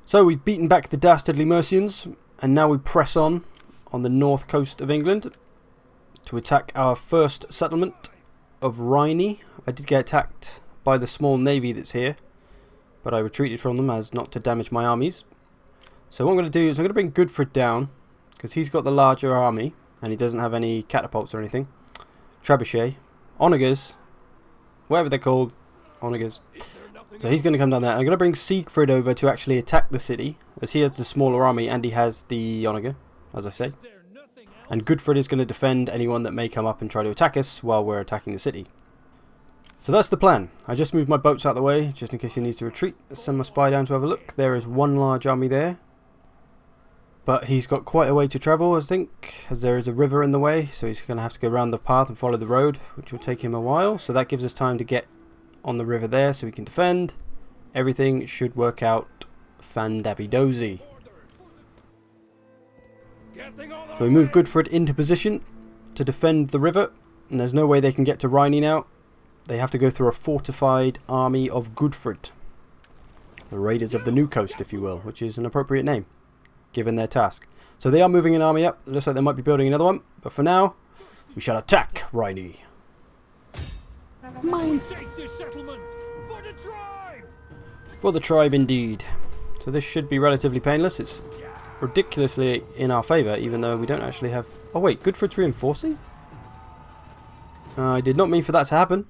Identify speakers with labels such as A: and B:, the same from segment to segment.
A: So we've beaten back the dastardly Mercians, and now we press on the north coast of England to attack our first settlement of Rhynie. I did get attacked by the small navy that's here, but I retreated from them as not to damage my armies. So what I'm going to do is I'm going to bring Godfred down, because he's got the larger army, and he doesn't have any catapults or anything. Trebuchet, onagers, whatever they're called, onagers. So he's going to come down there. I'm going to bring Siegfried over to actually attack the city, as he has the smaller army and he has the onager, as I say. And Godfred is going to defend anyone that may come up and try to attack us while we're attacking the city. So that's the plan. I just moved my boats out of the way, just in case he needs to retreat. Let's send my spy down to have a look. There is one large army there. But he's got quite a way to travel, I think, as there is a river in the way. So he's going to have to go around the path and follow the road, which will take him a while. So that gives us time to get on the river there so we can defend. Everything should work out fandabby-dozy. So we move Godfred into position to defend the river, and there's no way they can get to Rhynie now. They have to go through a fortified army of Godfred. The Raiders of the New Coast, if you will, which is an appropriate name, given their task. So they are moving an army up. It looks like they might be building another one, but for now, we shall attack Rhynie. Mine. For the tribe indeed. So this should be relatively painless. It's ridiculously in our favour, even though we don't actually have... Oh wait, Godfred's reinforcing? I did not mean for that to happen.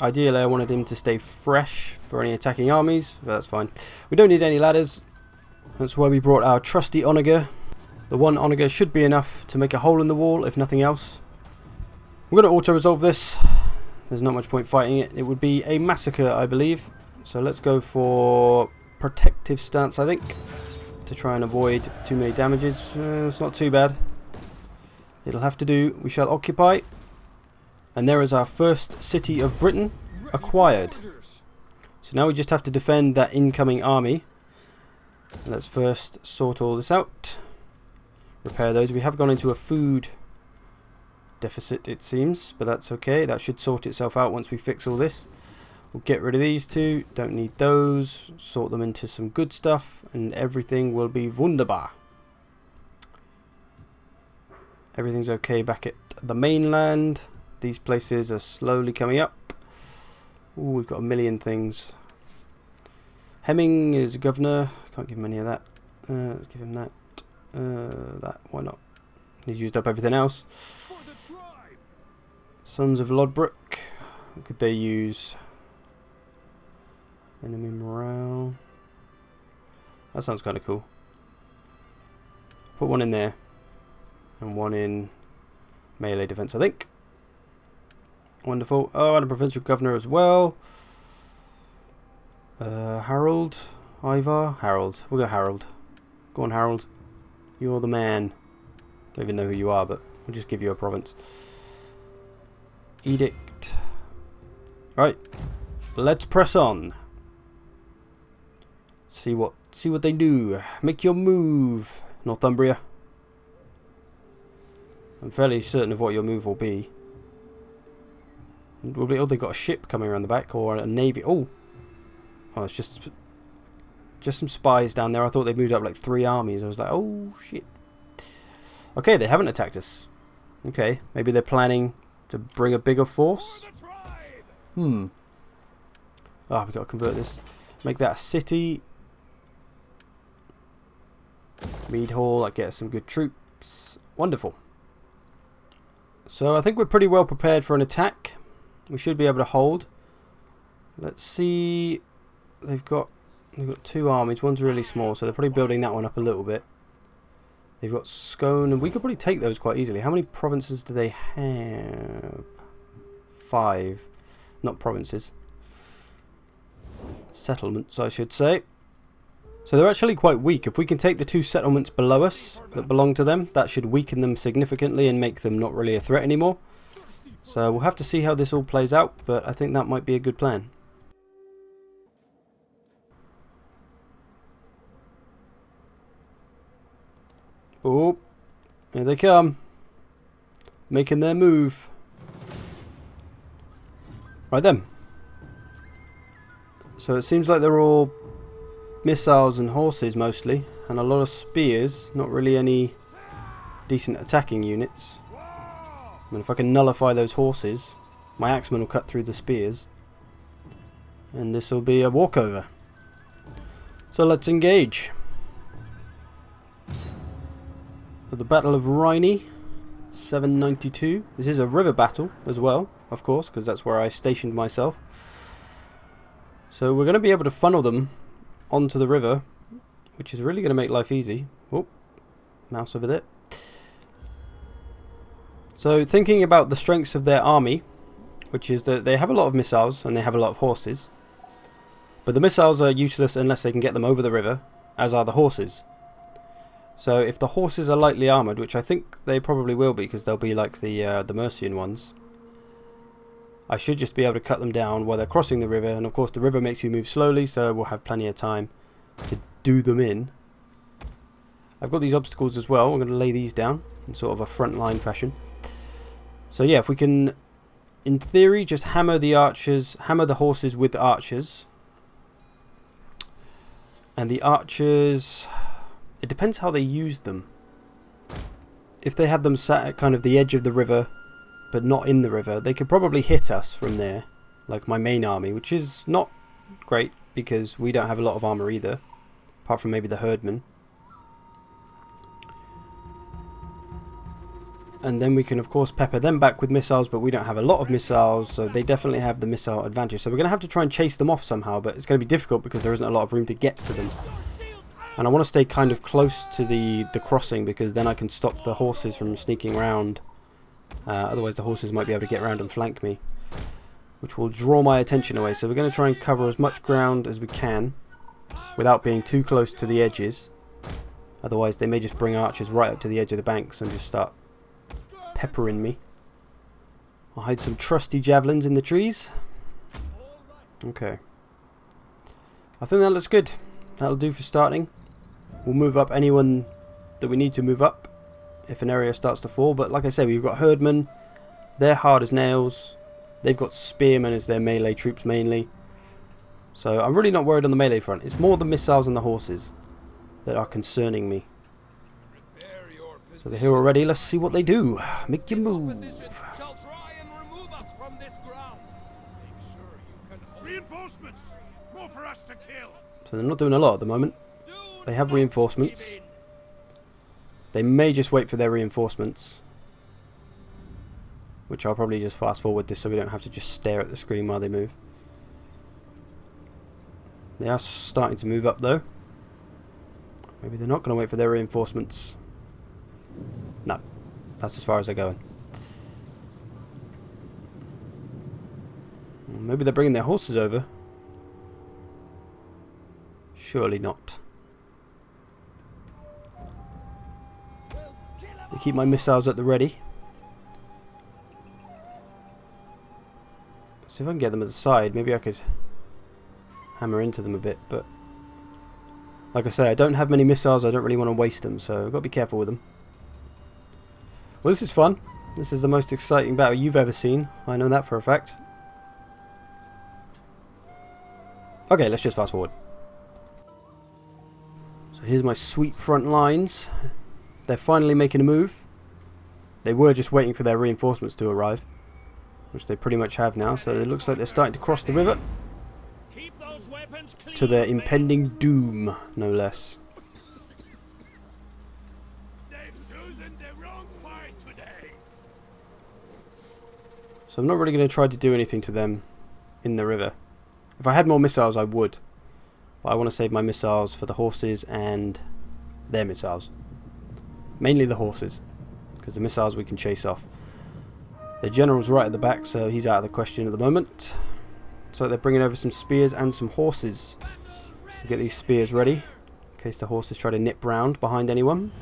A: Ideally I wanted him to stay fresh for any attacking armies, but that's fine. We don't need any ladders. That's why we brought our trusty onager. The one onager should be enough to make a hole in the wall, if nothing else. We're going to auto-resolve this. There's not much point fighting it. It would be a massacre, I believe. So let's go for protective stance, I think, to try and avoid too many damages. It's not too bad. It'll have to do. We shall occupy. And there is our first city of Britain acquired. So now we just have to defend that incoming army. Let's first sort all this out. Repair those. We have gone into a food deficit, it seems, but that's okay. That should sort itself out once we fix all this. We'll get rid of these two. Don't need those. Sort them into some good stuff, and everything will be wunderbar. Everything's okay back at the mainland. These places are slowly coming up. Ooh, we've got a million things. Hemming is governor. Can't give him any of that. Let's give him that. That. Why not? He's used up everything else. Sons of Lodbrok. What could they use? Enemy morale. That sounds kind of cool. Put one in there. And one in melee defense, I think. Wonderful. Oh, and a provincial governor as well. Harold. Ivar. Harold. We'll go Harold. Go on, Harold. You're the man. Don't even know who you are, but we'll just give you a province. Edict. Right. Let's press on. See what they do. Make your move, Northumbria. I'm fairly certain of what your move will be. Oh, they've got a ship coming around the back, or a navy. Oh, it's just some spies down there. I thought they moved up like 3 armies. I was like, oh shit. Okay, they haven't attacked us. Okay, maybe they're planning to bring a bigger force. Ah, we've got to convert this. Make that a city. Mead Hall. That gets some good troops. Wonderful. So I think we're pretty well prepared for an attack. We should be able to hold. Let's see. They've got 2 armies. One's really small, so they're probably building that one up a little bit. They've got Scone, and we could probably take those quite easily. How many provinces do they have? 5. Not provinces. Settlements, I should say. So they're actually quite weak. If we can take the 2 settlements below us that belong to them, that should weaken them significantly and make them not really a threat anymore. So we'll have to see how this all plays out, but I think that might be a good plan. Oh, here they come. Making their move. Right then. So it seems like they're all missiles and horses mostly, and a lot of spears, not really any decent attacking units. I mean, if I can nullify those horses, my axemen will cut through the spears, and this will be a walkover. So let's engage. At the Battle of Rhynie, 792. This is a river battle as well, of course, because that's where I stationed myself. So we're going to be able to funnel them onto the river, which is really going to make life easy. Oh, mouse over there. So thinking about the strengths of their army, which is that they have a lot of missiles and they have a lot of horses. But the missiles are useless unless they can get them over the river, as are the horses. So if the horses are lightly armoured, which I think they probably will be because they'll be like the Mercian ones, I should just be able to cut them down while they're crossing the river. And of course the river makes you move slowly, so we'll have plenty of time to do them in. I've got these obstacles as well. I'm going to lay these down in sort of a front line fashion. So yeah, if we can, in theory, just hammer the archers, hammer the horses with the archers. And the archers, it depends how they use them. If they had them sat at kind of the edge of the river, but not in the river, they could probably hit us from there, like my main army, which is not great because we don't have a lot of armour either, apart from maybe the herdmen. And then we can of course pepper them back with missiles, but we don't have a lot of missiles, so they definitely have the missile advantage. So we're going to have to try and chase them off somehow, but it's going to be difficult because there isn't a lot of room to get to them. And I want to stay kind of close to the crossing, because then I can stop the horses from sneaking around. Otherwise the horses might be able to get around and flank me, which will draw my attention away. So we're going to try and cover as much ground as we can without being too close to the edges. Otherwise they may just bring archers right up to the edge of the banks and just start peppering me. I'll hide some trusty javelins in the trees. Okay. I think that looks good. That'll do for starting. We'll move up anyone that we need to move up if an area starts to fall. But like I say, we've got herdmen. They're hard as nails. They've got spearmen as their melee troops mainly. So I'm really not worried on the melee front. It's more the missiles and the horses that are concerning me. So they're here already. Let's see what they do. Make your move. So they're not doing a lot at the moment. They have reinforcements. They may just wait for their reinforcements, which I'll probably just fast forward this so we don't have to just stare at the screen while they move. They are starting to move up though. Maybe they're not going to wait for their reinforcements. No, that's as far as they're going. Maybe they're bringing their horses over. Surely not. I keep my missiles at the ready. See if I can get them at the side. Maybe I could hammer into them a bit, but like I say, I don't have many missiles. I don't really want to waste them, so I've got to be careful with them. Well, this is fun. This is the most exciting battle you've ever seen. I know that for a fact. Okay, let's just fast forward. So here's my sweet front lines. They're finally making a move. They were just waiting for their reinforcements to arrive, which they pretty much have now. So it looks like they're starting to cross the river to their impending doom, no less. So I'm not really going to try to do anything to them in the river. If I had more missiles I would, but I want to save my missiles for the horses and their missiles. Mainly the horses, because the missiles we can chase off. The general's right at the back, so he's out of the question at the moment. So they're bringing over some spears and some horses. We'll get these spears ready in case the horses try to nip round behind anyone.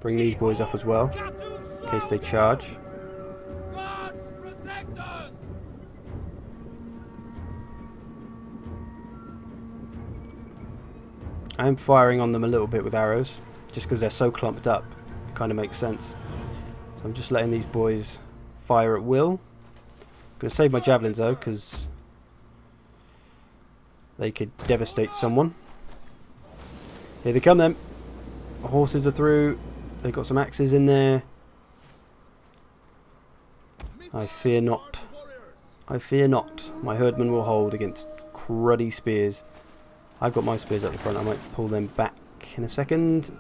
A: Bring these boys up as well in case they charge. I am firing on them a little bit with arrows just because they're so clumped up. It kind of makes sense. So I'm just letting these boys fire at will. I'm going to save my javelins though, because they could devastate someone. Here they come then. The horses are through. They've got some axes in there. I fear not. I fear not. My herdmen will hold against cruddy spears. I've got my spears at the front. I might pull them back in a second.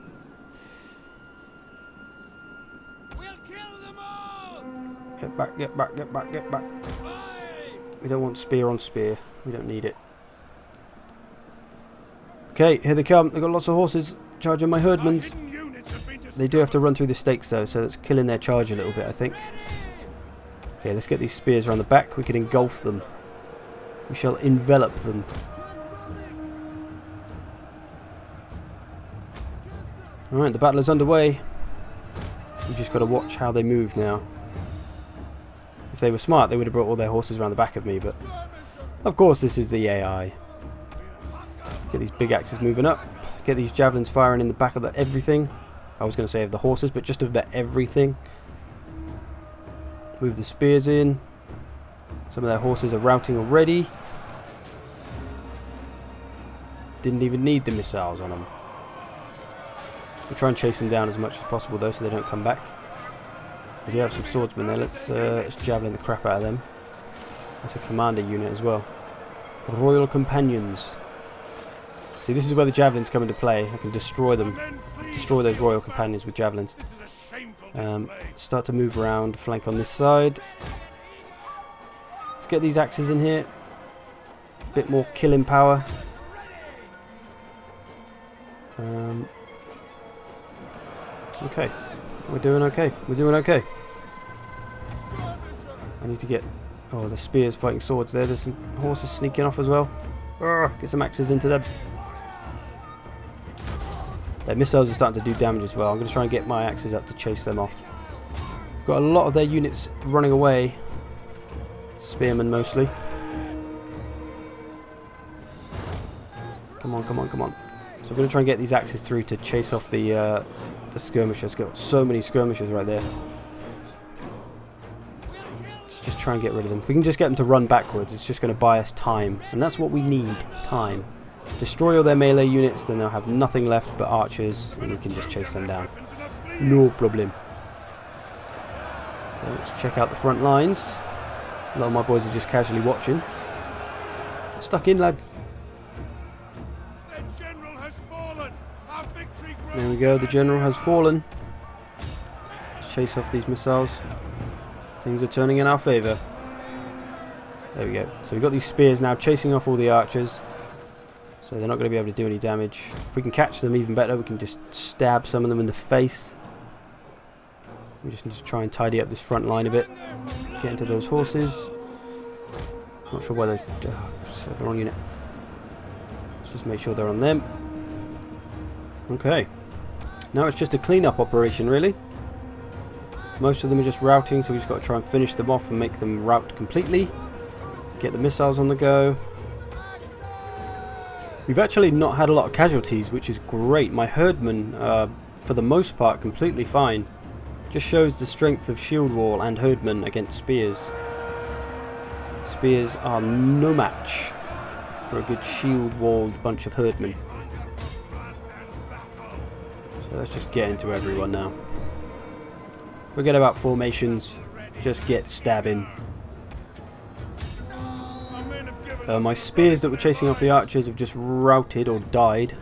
A: Get back, get back, get back, get back. We don't want spear on spear. We don't need it. Okay, here they come. They've got lots of horses charging my herdmans. They do have to run through the stakes though, so it's killing their charge a little bit, I think. Okay, let's get these spears around the back. We can engulf them. We shall envelop them. Alright, the battle is underway. We've just got to watch how they move now. If they were smart, they would have brought all their horses around the back of me, but of course this is the AI. Get these big axes moving up. Get these javelins firing in the back of the everything. I was going to say of the horses, but just of the everything. Move the spears in. Some of their horses are routing already. Didn't even need the missiles on them. We'll try and chase them down as much as possible though, so they don't come back. We do have some swordsmen there. Let's javelin the crap out of them. That's a commander unit as well. Royal companions. See, this is where the javelins come into play. I can destroy them. Destroy those royal companions with javelins. Start to move around, flank on this side. Let's get these axes in here. A bit more killing power. Okay. We're doing okay. We're doing okay. I need to get... Oh, the spears fighting swords there. There's some horses sneaking off as well. Get some axes into them. Their missiles are starting to do damage as well. I'm going to try and get my axes up to chase them off. Got a lot of their units running away. Spearmen mostly. Come on, come on, come on. So I'm going to try and get these axes through to chase off the skirmishers. Got so many skirmishers right there. Let's just try and get rid of them. If we can just get them to run backwards, it's just going to buy us time. And that's what we need, time. Destroy all their melee units, then they'll have nothing left but archers, and we can just chase them down. No problem. Let's check out the front lines. A lot of my boys are just casually watching. Stuck in, lads. There we go, the general has fallen. Let's chase off these missiles. Things are turning in our favour. There we go. So we've got these spears now chasing off all the archers. So they're not going to be able to do any damage. If we can catch them even better, we can just stab some of them in the face. We just need to try and tidy up this front line a bit. Get into those horses. Not sure why they're... the wrong unit. Let's just make sure they're on them. Okay. Now it's just a clean-up operation, really. Most of them are just routing, so we've just got to try and finish them off and make them rout completely. Get the missiles on the go. We've actually not had a lot of casualties, which is great. My herdmen are, for the most part, completely fine. Just shows the strength of shield wall and herdmen against spears. Spears are no match for a good shield-walled bunch of herdmen. So let's just get into everyone now. Forget about formations, just get stabbing. My spears that were chasing off the archers have just routed or died.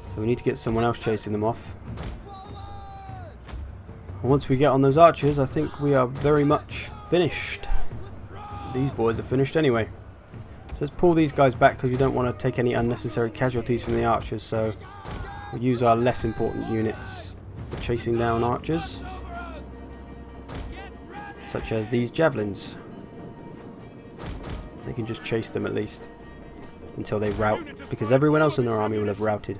A: So we need to get someone else chasing them off. And once we get on those archers, I think we are very much finished. These boys are finished anyway. So let's pull these guys back because we don't want to take any unnecessary casualties from the archers. So we'll use our less important units for chasing down archers. Such as these javelins. They can just chase them at least until they rout, because everyone else in their army will have routed.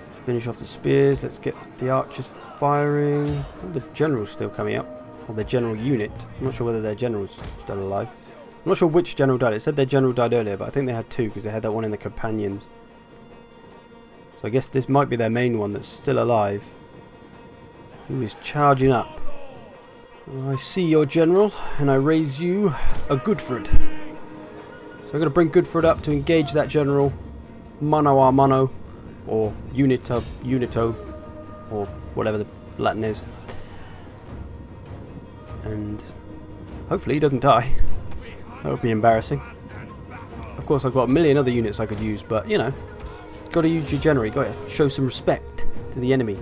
A: Let's finish off the spears. Let's get the archers firing. Oh, the general's still coming up, or the general unit. I'm not sure whether their general's still alive. I'm not sure which general died. It said their general died earlier, but I think they had two because they had that one in the companions. So I guess this might be their main one that's still alive, who is charging up. I see your general, and I raise you a Goodford. So I'm going to bring Goodford up to engage that general mano a mano, or unito, or whatever the Latin is. And hopefully he doesn't die. That would be embarrassing. Of course I've got a million other units I could use, but you know, got to use your general, got to show some respect to the enemy.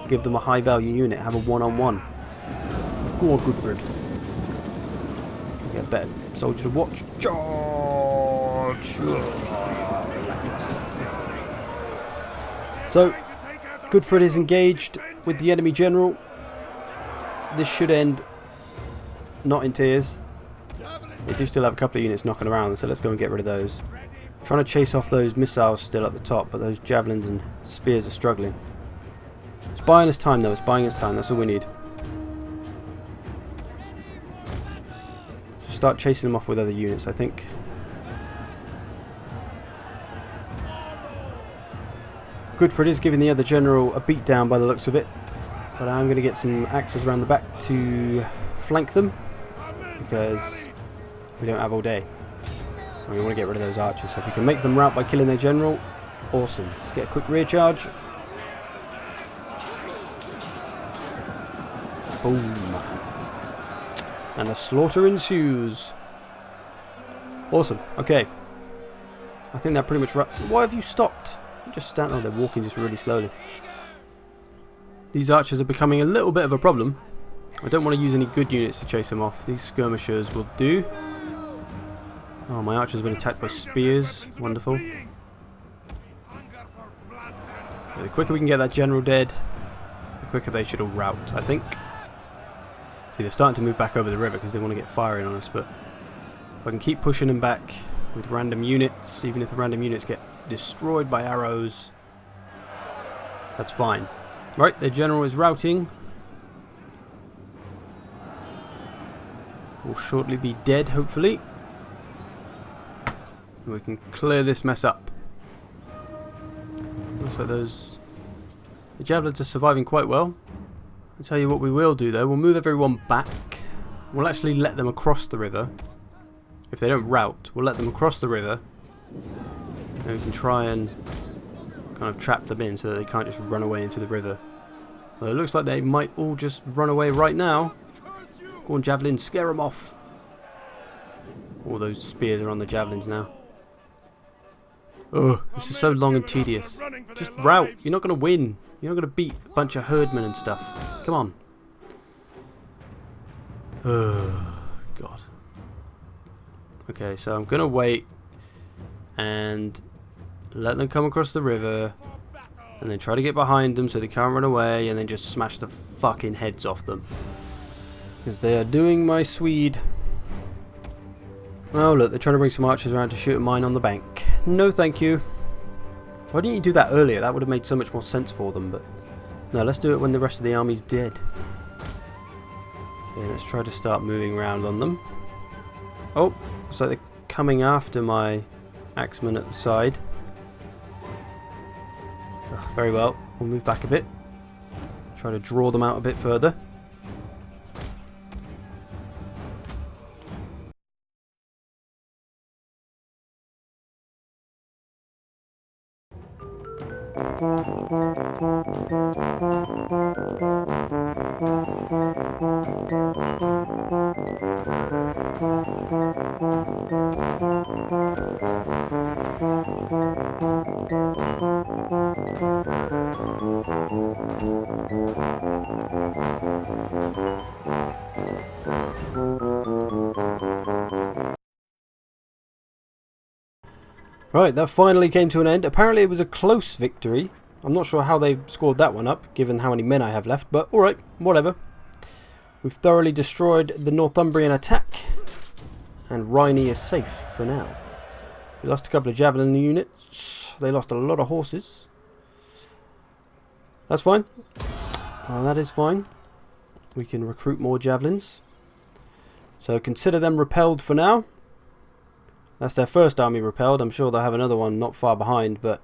A: Give them a high value unit, have a one-on-one. Go on, Goodford. Get a better soldier to watch. Charge! So, Goodford is engaged with the enemy general. This should end not in tears. They do still have a couple of units knocking around, so let's go and get rid of those. Trying to chase off those missiles still at the top, but those javelins and spears are struggling. It's buying us time though, it's buying us time, that's all we need. So start chasing them off with other units, I think. Goodford is giving the other general a beat down by the looks of it, but I'm going to get some axes around the back to flank them, because we don't have all day. And we want to get rid of those archers, so if we can make them rout by killing their general, awesome. Let's get a quick rear charge. Boom. And a slaughter ensues. Awesome, okay. I think that pretty much why have you stopped? Just stand. Oh, they're walking just really slowly. These archers are becoming a little bit of a problem. I don't want to use any good units to chase them off. These skirmishers will do. Oh, my archer's been attacked by spears. Wonderful. Yeah, the quicker we can get that general dead, the quicker they should all rout, I think. See, they're starting to move back over the river because they want to get firing on us, but if I can keep pushing them back with random units, even if the random units get destroyed by arrows, that's fine. Right, their general is routing. Will shortly be dead, hopefully. We can clear this mess up. Looks like the javelins are surviving quite well. I'll tell you what we will do though, we'll move everyone back. We'll actually let them across the river. If they don't rout, we'll let them across the river. And we can try and kind of trap them in so that they can't just run away into the river. Well, it looks like they might all just run away right now. Go on, javelins, scare them off. All those spears are on the javelins now. Ugh, this is so long and tedious. Just rout. You're not going to win. You're not going to beat a bunch of herdmen and stuff. Come on. Ugh, God. Okay, so I'm going to wait and let them come across the river and then try to get behind them so they can't run away and then just smash the fucking heads off them. Because they are doing my Swede. Oh look, they're trying to bring some archers around to shoot at mine on the bank. No thank you. Why didn't you do that earlier? That would have made so much more sense for them, but no, let's do it when the rest of the army's dead. Okay, let's try to start moving around on them. Oh, looks like they're coming after my axemen at the side. Oh, very well, we'll move back a bit. Try to draw them out a bit further. Right, that finally came to an end. Apparently it was a close victory. I'm not sure how they scored that one up, given how many men I have left, but alright, whatever. We've thoroughly destroyed the Northumbrian attack, and Rhynie is safe for now. We lost a couple of javelin units. They lost a lot of horses. That's fine. That is fine. We can recruit more javelins. So consider them repelled for now. That's their first army repelled. I'm sure they'll have another one not far behind, but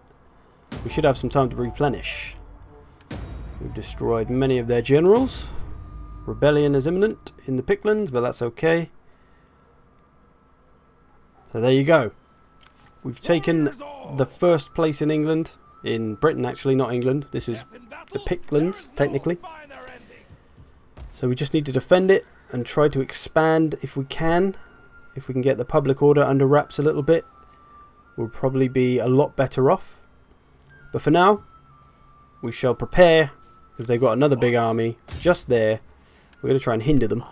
A: we should have some time to replenish. We've destroyed many of their generals. Rebellion is imminent in the Pictlands, but that's okay. So there you go. We've taken the first place in England. In Britain, actually, not England. This is the Pictlands, technically. So we just need to defend it and try to expand if we can. If we can get the public order under wraps a little bit, we'll probably be a lot better off. But for now, we shall prepare, because they've got another big army just there. We're going to try and hinder them.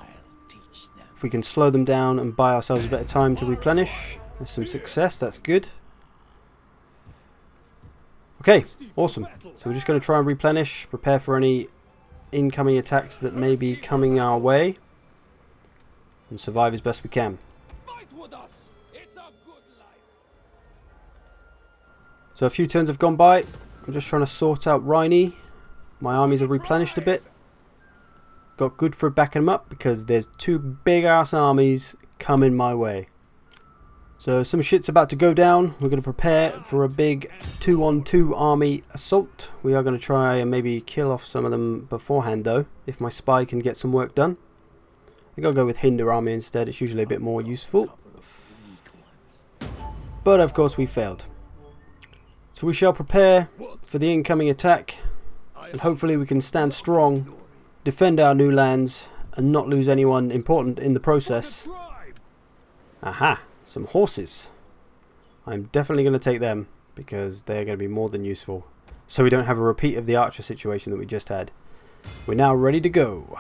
A: If we can slow them down and buy ourselves a bit of time to replenish, there's some success, that's good. Okay, awesome. So we're just going to try and replenish, prepare for any incoming attacks that may be coming our way, and survive as best we can. So a few turns have gone by. I'm just trying to sort out Rhynie. My armies have replenished a bit. Got Goodford backing them up because there's two big ass armies coming my way. So some shit's about to go down. We're going to prepare for a big 2-on-2 army assault. We are going to try and maybe kill off some of them beforehand though, if my spy can get some work done. I think I'll go with hinder army instead. It's usually a bit more useful. But of course we failed. So we shall prepare for the incoming attack, and hopefully we can stand strong, defend our new lands, and not lose anyone important in the process. Aha, some horses. I'm definitely going to take them, because they're going to be more than useful. So we don't have a repeat of the archer situation that we just had. We're now ready to go.